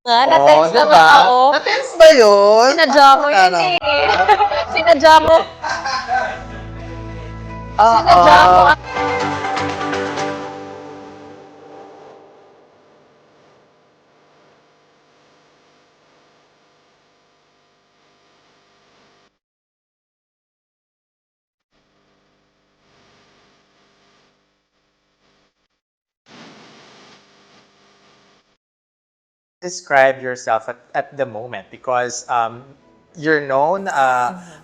Nga, Oo, na-text naman diba? ako. Na-tense ba yun? Sinadya mo Wala yun naman. eh. Sinadya mo. Sinadya mo. Oo. Describe yourself at the moment because you're known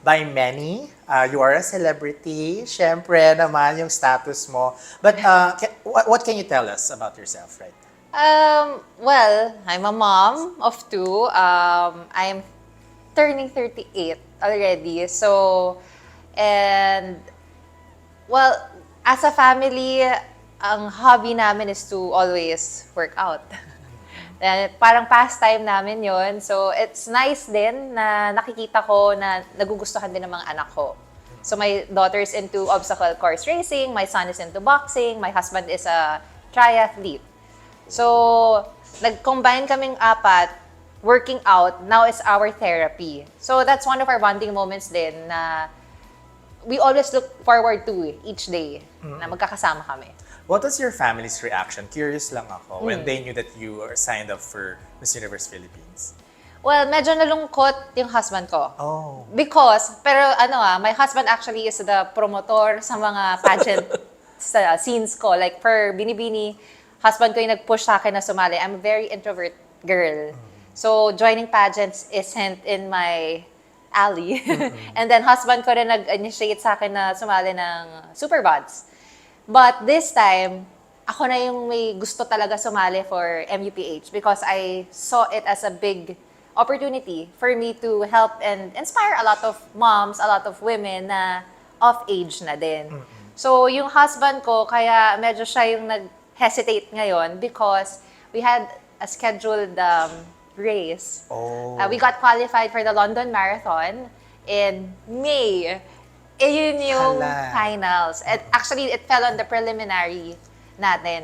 by many. You are a celebrity. Syempre naman yung status mo. But what can you tell us about yourself right now? Well, I'm a mom of two. I'm turning 38 already. So, and well, as a family, ang hobby namin is to always work out. And parang pastime namin yon. So, it's nice din na nakikita ko na nagugustuhan din ng mga anak ko. So, my daughter's into obstacle course racing, my son is into boxing, my husband is a triathlete. So, nag-combine kaming apat, working out, now is our therapy. So, that's one of our bonding moments din na we always look forward to each day na magkakasama kami. What was your family's reaction? Curious lang ako when they knew that you were signed up for Miss Universe Philippines. Well, medyo nalungkot yung husband ko. Oh. Because, pero my husband actually is the promotor sa mga pageant sa scenes ko. Like for Binibini, husband ko yung nag-push sa akin na sumali. I'm a very introvert girl. So, joining pageants isn't in my alley. And then, husband ko rin nag-initiate sa akin na sumali ng Superbods. But this time, ako na yung may gusto talaga sumali for MUPH because I saw it as a big opportunity for me to help and inspire a lot of moms, a lot of women na off-age na din. So, yung husband ko, kaya medyo siya yung nag-hesitate ngayon because we had a scheduled race. Oh. We got qualified for the London Marathon in May. Yun yung Hala. finals. Actually, it fell on the preliminary namin.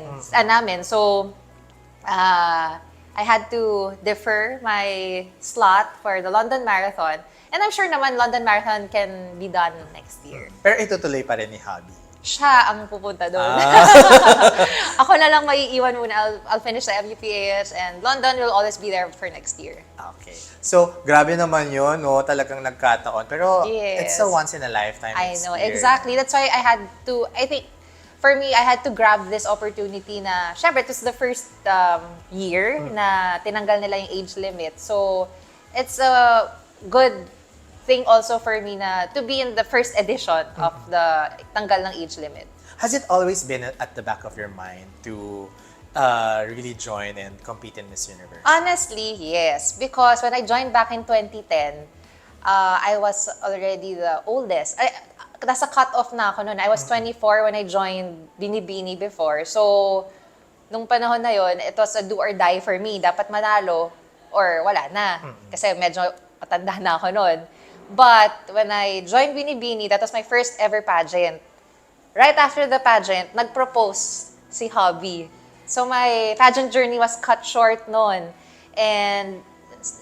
So, I had to defer my slot for the London Marathon. And I'm sure naman London Marathon can be done next year. Pero itutuloy pa rin ni Hobby. Siya ang pupunta doon. Ako na lang maiiwan muna. I'll finish the MUPAS and London will always be there for next year. Okay. So, grabe naman yun, no? Talagang nagkataon. Pero Yes. it's a once in a lifetime I know, experience. exactly. That's why I had to, I think, for me, I had to grab this opportunity na, syempre, it was the first year na tinanggal nila yung age limit. So, it's a good thing also for me na to be in the first edition of the tanggal ng age limit. Has it always been at the back of your mind to really join and compete in Miss Universe? Honestly, yes. Because when I joined back in 2010, I was already the oldest. Nasa cut-off na ako noon. I was 24 when I joined Binibini before. So, nung panahon na yon, it was a do or die for me. Dapat manalo or wala na. Kasi medyo matanda na ako noon. But when I joined Binibini, that was my first ever pageant. Right after the pageant, nag-propose si Hobby. So my pageant journey was cut short noon. And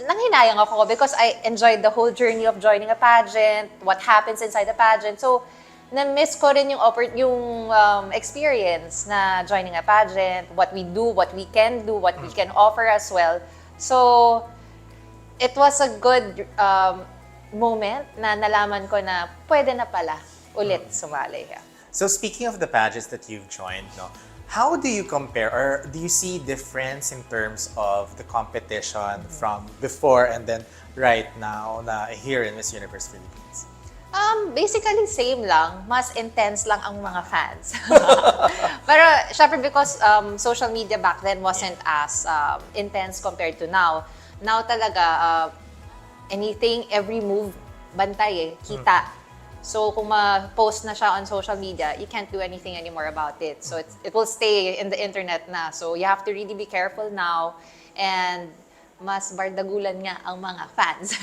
nanghinayang ako because I enjoyed the whole journey of joining a pageant, what happens inside the pageant. So, na-miss ko rin yung experience na joining a pageant, what we do, what we can do, what we can offer as well. So, it was a good moment na nalaman ko na pwede na pala ulit sumali. Yeah. So speaking of the pageants that you've joined, no, how do you compare or do you see difference in terms of the competition from before and then right now na here in Miss Universe Philippines? Basically, same lang. Mas intense lang ang mga fans. Pero, syempre because social media back then wasn't as intense compared to now. Now talaga, anything, every move, bantay kita. So, kung ma-post na siya on social media, you can't do anything anymore about it. So, it will stay in the internet na. So, you have to really be careful now. And mas bardagulan nga ang mga fans.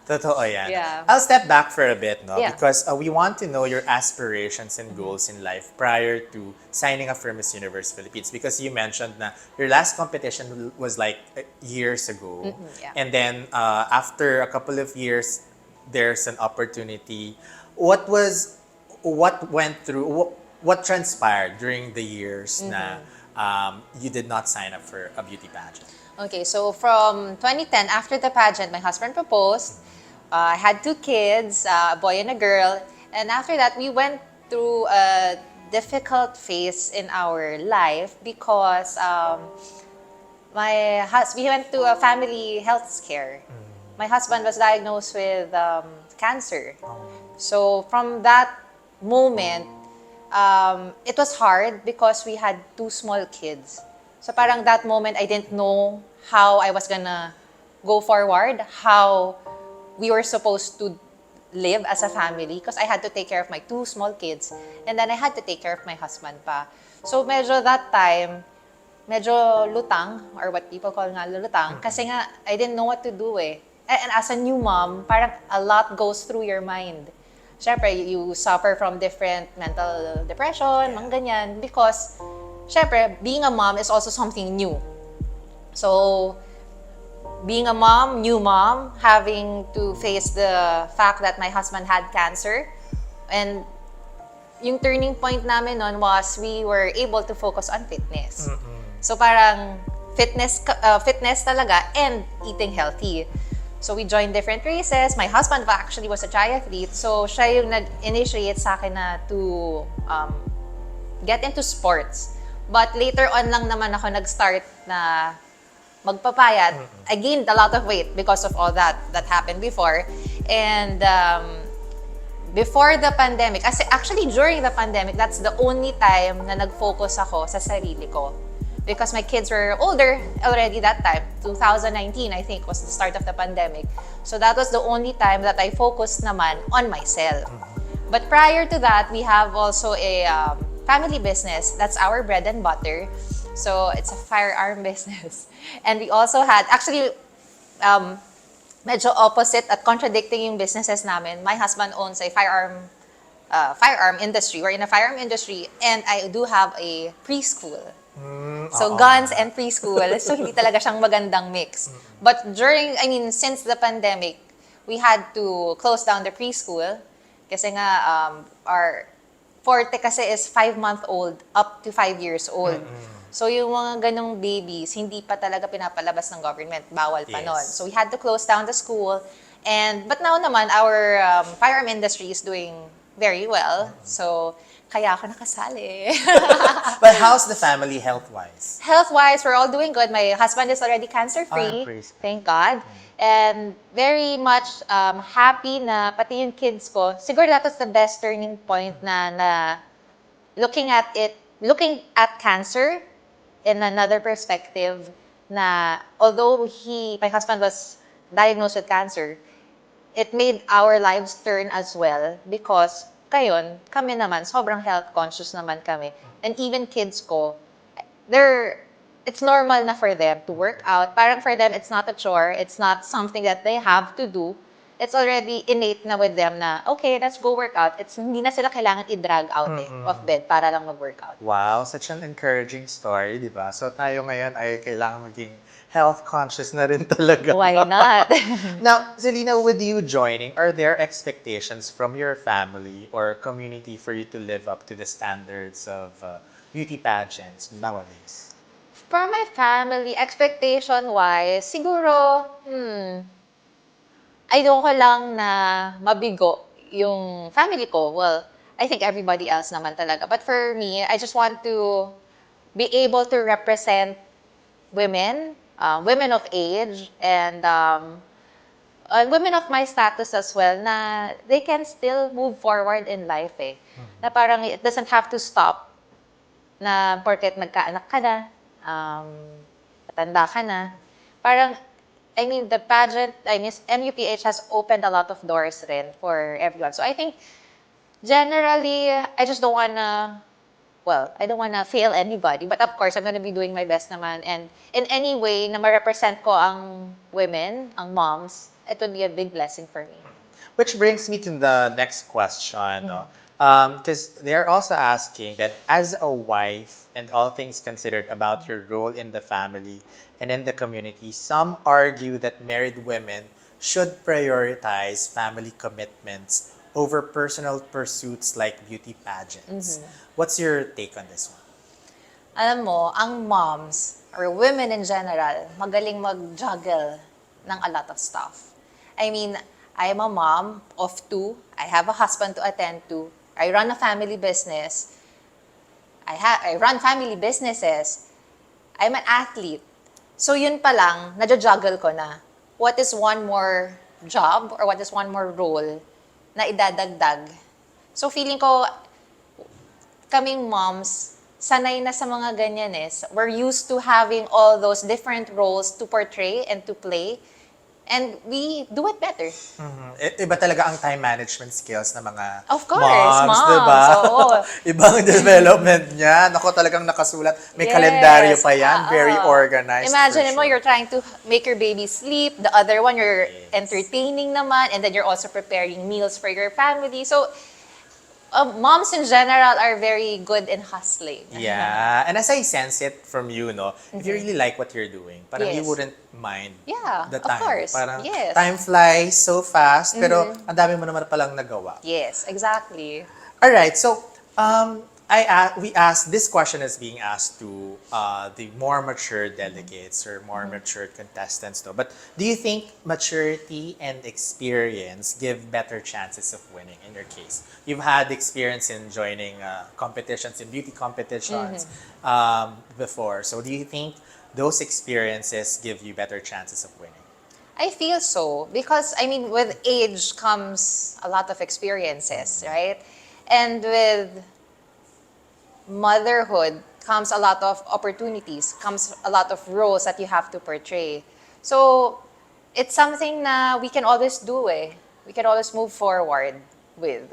Totoo yan. Yeah. I'll step back for a bit, no? Yeah. Because we want to know your aspirations and goals in life prior to signing up for Miss Universe Philippines. Because you mentioned na your last competition was like years ago. Yeah. And then after a couple of years, there's an opportunity. What went through, what transpired during the years na you did not sign up for a beauty pageant? Okay, so from 2010, after the pageant, my husband proposed. I had 2 kids, a boy and a girl. And after that, we went through a difficult phase in our life because we went to a family health scare. My husband was diagnosed with cancer. So from that moment, it was hard because we had 2 small kids. So parang that moment, I didn't know how I was gonna go forward, how we were supposed to live as a family because I had to take care of my 2 small kids and then I had to take care of my husband pa. So medyo that time, medyo lutang or what people call nga lutang kasi nga I didn't know what to do eh. And as a new mom, parang a lot goes through your mind. Siyempre, you suffer from different mental depression, mga ganyan, because siyempre, being a mom is also something new. So, being a mom, new mom, having to face the fact that my husband had cancer, and yung turning point namin nun was we were able to focus on fitness. So parang fitness talaga and eating healthy. So we joined different races. My husband actually was a triathlete. So siya yung nag-initiate sa akin na to get into sports. But later on lang naman ako nag-start na magpapayat. I gained a lot of weight because of all that happened before. And before the pandemic, actually during the pandemic, that's the only time na nag-focus ako sa sarili ko. Because my kids were older already that time. 2019, I think, was the start of the pandemic. So that was the only time that I focused naman on myself. But prior to that, we have also a family business. That's our bread and butter. So it's a firearm business. And we also had, actually, medyo opposite at contradicting yung businesses namin. My husband owns a firearm industry. We're in a firearm industry, and I do have a preschool. So guns and preschool. So hindi talaga siyang magandang mix. But since the pandemic, we had to close down the preschool kasi nga our forte kasi is 5-month-old up to 5 years old. So yung mga ganong babies, hindi pa talaga pinapalabas ng government. Bawal pa nun. So we had to close down the school. But now naman, our firearm industry is doing very well. So kaya ako nakasali. But how's the family health-wise? Health-wise, we're all doing good. My husband is already cancer-free. Praise God. Thank God. And very much happy na pati yung kids ko. Siguro that was the best turning point na looking at cancer in another perspective na although my husband was diagnosed with cancer, it made our lives turn as well because kami naman, sobrang health conscious naman kami. And even kids ko, it's normal na for them to work out. Parang for them, it's not a chore. It's not something that they have to do. It's already innate na with them na, okay, let's go work out. Hindi na sila kailangan i-drag out of bed para lang mag-workout. Wow, such an encouraging story, di ba? So tayo ngayon ay kailangan maging health conscious na rin talaga. Why not? Now, Selena, with you joining, are there expectations from your family or community for you to live up to the standards of beauty pageants nowadays? For my family, expectation-wise, siguro, ayoko lang na mabigo yung family ko. Well, I think everybody else naman talaga. But for me, I just want to be able to represent women, women of age, and women of my status as well, na they can still move forward in life eh. Na parang it doesn't have to stop na porket nagkaanak ka na, matanda ka na. Parang, the pageant, MUPH has opened a lot of doors rin for everyone. So I think, generally, I just don't wanna well, I don't want to fail anybody, but of course, I'm going to be doing my best naman. And in any way na ma-represent ko ang women, ang moms, it would be a big blessing for me. Which brings me to the next question, no? Because they're also asking that as a wife and all things considered about your role in the family and in the community, some argue that married women should prioritize family commitments over personal pursuits like beauty pageants. What's your take on this one? Alam mo, ang moms, or women in general, magaling mag-juggle ng a lot of stuff. I mean, I'm a mom of two. I have a husband to attend to. I run a family business. I run family businesses. I'm an athlete. So yun pa lang, nadja-juggle ko na. What is one more job or what is one more role na idadagdag? So feeling ko, kaming moms, sanay na sa mga ganyan eh. We're used to having all those different roles to portray and to play. And we do it better. Iba talaga ang time management skills ng mga Of course, moms, moms, di ba? oo. Ibang development niya. Ako talagang nakasulat. May kalendaryo pa yan. Very organized. Imagine for mo, sure. you're trying to make your baby sleep. The other one, you're Yes. entertaining naman. And then you're also preparing meals for your family. So, moms in general are very good in hustling. Yeah. And as I sense it from you, no, if you really like what you're doing, parang you Yes. wouldn't mind Yeah, the of time. course. Parang Yes. time flies so fast, pero ang dami mo naman palang nagawa. Yes, exactly. All right. So, we asked this question is being asked to the more mature delegates or more mature contestants, though. But do you think maturity and experience give better chances of winning? In your case, you've had experience in joining competitions, in beauty competitions before. So, do you think those experiences give you better chances of winning? I feel so because I mean with age comes a lot of experiences, right? And with motherhood comes a lot of opportunities, comes a lot of roles that you have to portray. So it's something na we can always do eh. We can always move forward with.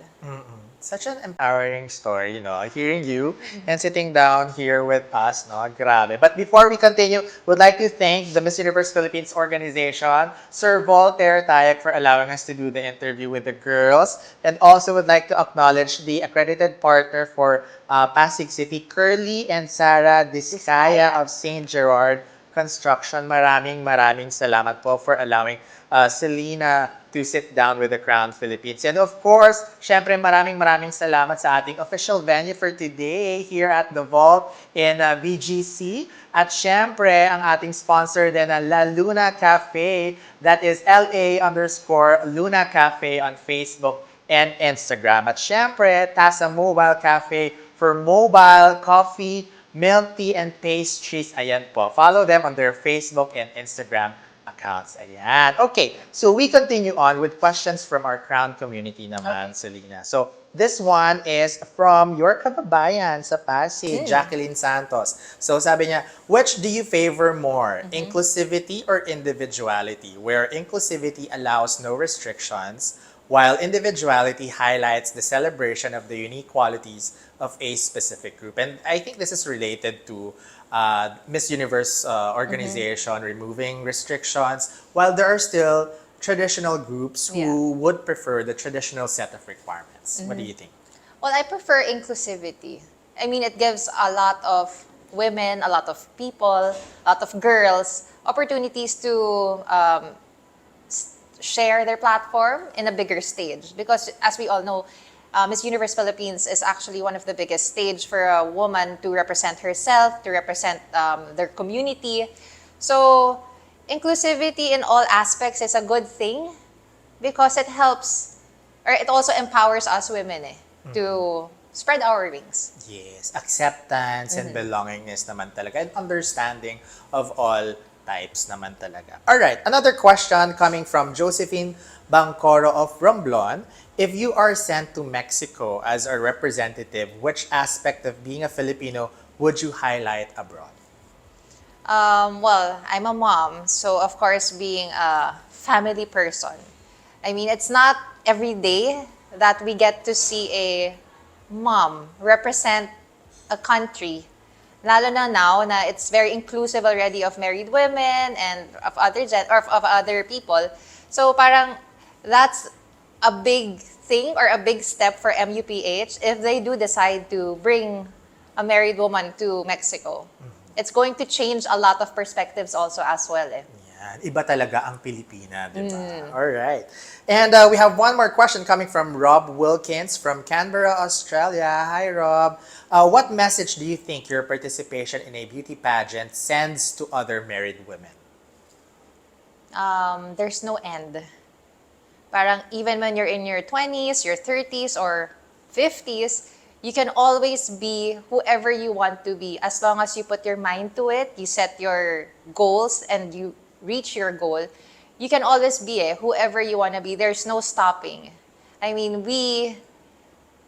Such an empowering story, hearing you and sitting down here with us, no? Grabe. But before we continue, would like to thank the Miss Universe Philippines organization, Sir Voltaire Tayak, for allowing us to do the interview with the girls. And also would like to acknowledge the accredited partner for Pasig City, Curly and Sarah Discaya of St. Gerard Construction. Maraming salamat po for allowing Selena to sit down with the Crown Philippines. And of course, syempre maraming salamat sa ating official venue for today here at the Vault in VGC. At syempre, ang ating sponsor din na La Luna Cafe. That is LA_Luna Cafe on Facebook and Instagram. At syempre, Tasa Mobile Cafe for mobile coffee, milk tea, and pastries. Ayan po. Follow them on their Facebook and Instagram accounts. Ayan. Okay, so we continue on with questions from our Crown community naman, Selena. So, this one is from your kababayan sa Pasig, Jacqueline Santos. So, sabi niya, which do you favor more, inclusivity or individuality? Where inclusivity allows no restrictions, while individuality highlights the celebration of the unique qualities of a specific group. And I think this is related to Miss Universe organization removing restrictions, while there are still traditional groups who would prefer the traditional set of requirements. What do you think? Well, I prefer inclusivity. I mean, it gives a lot of women, a lot of people, a lot of girls opportunities to share their platform in a bigger stage. Because as we all know, Miss Universe Philippines is actually one of the biggest stage for a woman to represent herself, to represent their community. So, inclusivity in all aspects is a good thing because it helps, or it also empowers us women to spread our wings. Yes, acceptance and belongingness naman talaga, and understanding of all types naman talaga. All right, another question coming from Josephine Bangcoro of Romblon. If you are sent to Mexico as a representative, which aspect of being a Filipino would you highlight abroad? Well, I'm a mom, so of course being a family person. I mean, it's not every day that we get to see a mom represent a country, lalo na now na it's very inclusive already of married women and of of other people. So parang that's a big thing or a big step for MUPH if they do decide to bring a married woman to Mexico. It's going to change a lot of perspectives also as well. Yan. Iba talaga ang Pilipina, di ba? Alright. And we have one more question coming from Rob Wilkins from Canberra, Australia. Hi, Rob. What message do you think your participation in a beauty pageant sends to other married women? There's no end. Parang even when you're in your 20s, your 30s, or 50s, you can always be whoever you want to be as long as you put your mind to it, you set your goals, and you reach your goal. You can always be whoever you want to be. There's no stopping. I mean,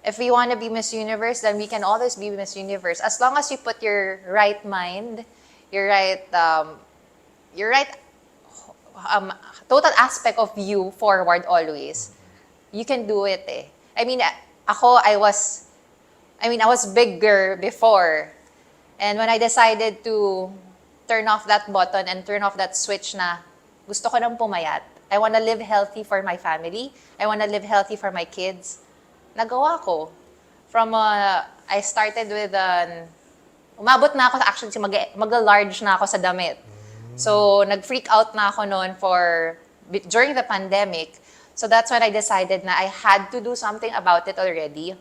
if we want to be Miss Universe, then we can always be Miss Universe. As long as you put your right mind, your right total aspect of you forward always, you can do it. I mean, I was bigger before. And when I decided to turn off that button and turn off that switch na gusto ko nang pumayat, I want to live healthy for my family, I want to live healthy for my kids, nagawa ko. I started with umabot na ako, actually, mag-large na ako sa damit. So, nag-freak out na ako noon during the pandemic. So, that's when I decided na I had to do something about it already.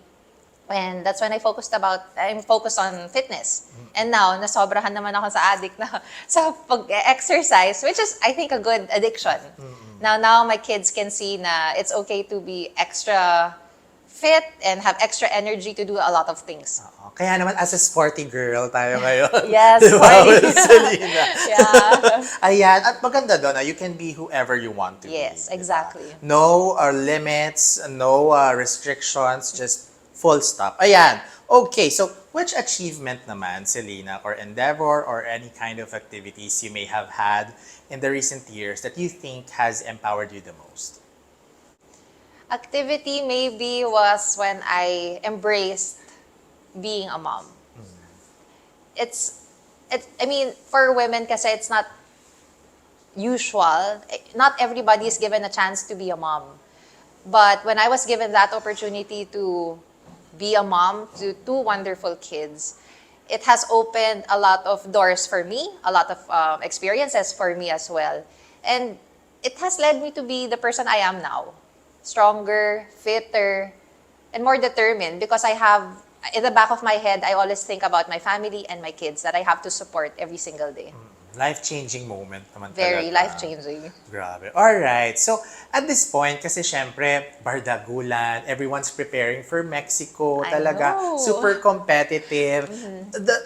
And that's when I'm focused on fitness. And now, nasobrahan naman ako sa addict na sa pag-exercise, which is, I think, a good addiction. Now my kids can see na it's okay to be extra fit and have extra energy to do a lot of things. Kaya naman, as a sporty girl tayo ngayon. Yes, diba, sporty. with Selena? Yeah. Ayan. At maganda doon, you can be whoever you want to be. Yes, exactly. Diba? No limits, no restrictions, just full stop. Ayan. Okay, so which achievement naman, Selena, or endeavor, or any kind of activities you may have had in the recent years that you think has empowered you the most? Activity maybe was when I embraced being a mom. I mean, for women kasi it's not usual. Not everybody is given a chance to be a mom. But when I was given that opportunity to be a mom to two wonderful kids, it has opened a lot of doors for me, a lot of experiences for me as well. And it has led me to be the person I am now. Stronger, fitter, and more determined because I have, in the back of my head, I always think about my family and my kids that I have to support every single day. Life-changing moment naman Very talaga. life-changing. Grabe. Alright. So, at this point, kasi syempre, bardagulan, everyone's preparing for Mexico. I Talaga, know. super competitive.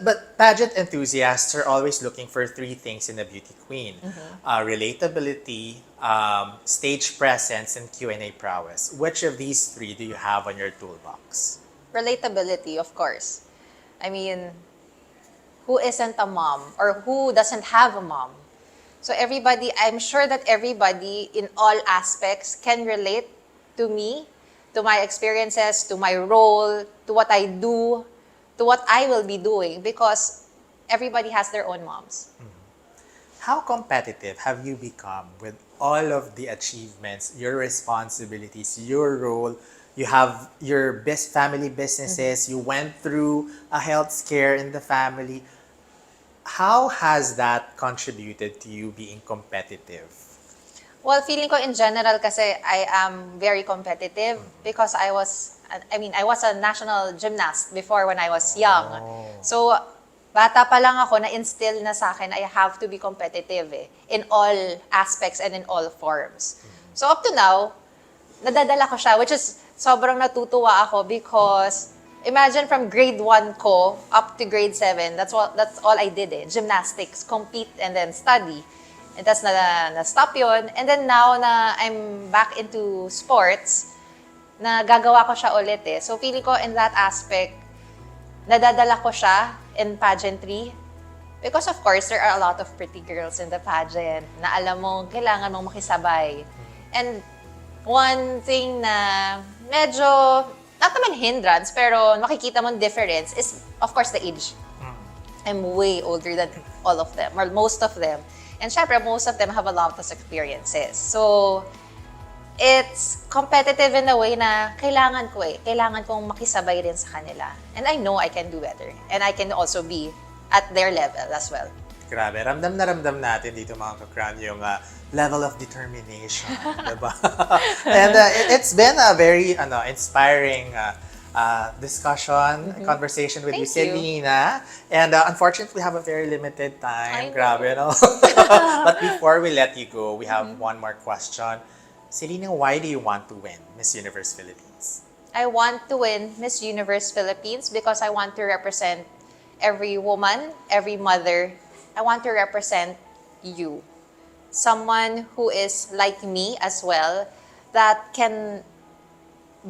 But pageant enthusiasts are always looking for three things in a beauty queen. Relatability, stage presence, and Q&A prowess. Which of these three do you have on your toolbox? Relatability, of course. I mean, who isn't a mom or who doesn't have a mom? So everybody, I'm sure that everybody in all aspects can relate to me, to my experiences, to my role, to what I do, to what I will be doing because everybody has their own moms. How competitive have you become with all of the achievements, your responsibilities, your role? You have your family businesses, you went through a health scare in the family. How has that contributed to you being competitive? Well, feeling ko in general kasi I am very competitive because I was a national gymnast before when I was young. So, bata pa lang ako na-instill na sa akin I have to be competitive in all aspects and in all forms. So, up to now, nadadala ko siya, which is sobrang natutuwa ako because imagine from grade 1 ko up to grade 7, that's all I did gymnastics, compete and then study. And that's na-stop yun. And then now na I'm back into sports, na gagawa ko siya ulit So feeling ko in that aspect, nadadala ko siya in pageantry. Because of course, there are a lot of pretty girls in the pageant na alam mo, kailangan mong makisabay. And one thing na medyo not naman hindrance, pero makikita mong difference is, of course, the age. I'm way older than all of them, or most of them. And syempre, most of them have a lot of experiences. So, it's competitive in a way na kailangan ko Kailangan kong makisabay rin sa kanila. And I know I can do better. And I can also be at their level as well. Grabe, ramdam na ramdam natin dito mga ka-crown yung level of determination, diba? And it's been a very inspiring discussion, conversation with you, Thank you. Selena. And unfortunately, we have a very limited I time. know. Grabe, no? But before we let you go, we have one more question. Selena, why do you want to win Miss Universe Philippines? I want to win Miss Universe Philippines because I want to represent every woman, every mother. I want to represent you. Someone who is like me as well, that can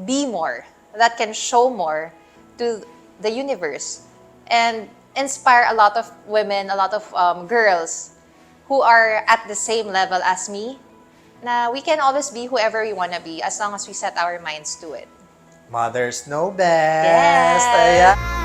be more, that can show more to the universe and inspire a lot of women, a lot of girls who are at the same level as me, na we can always be whoever we want to be as long as we set our minds to it. Mothers know best. Yes. Ayan.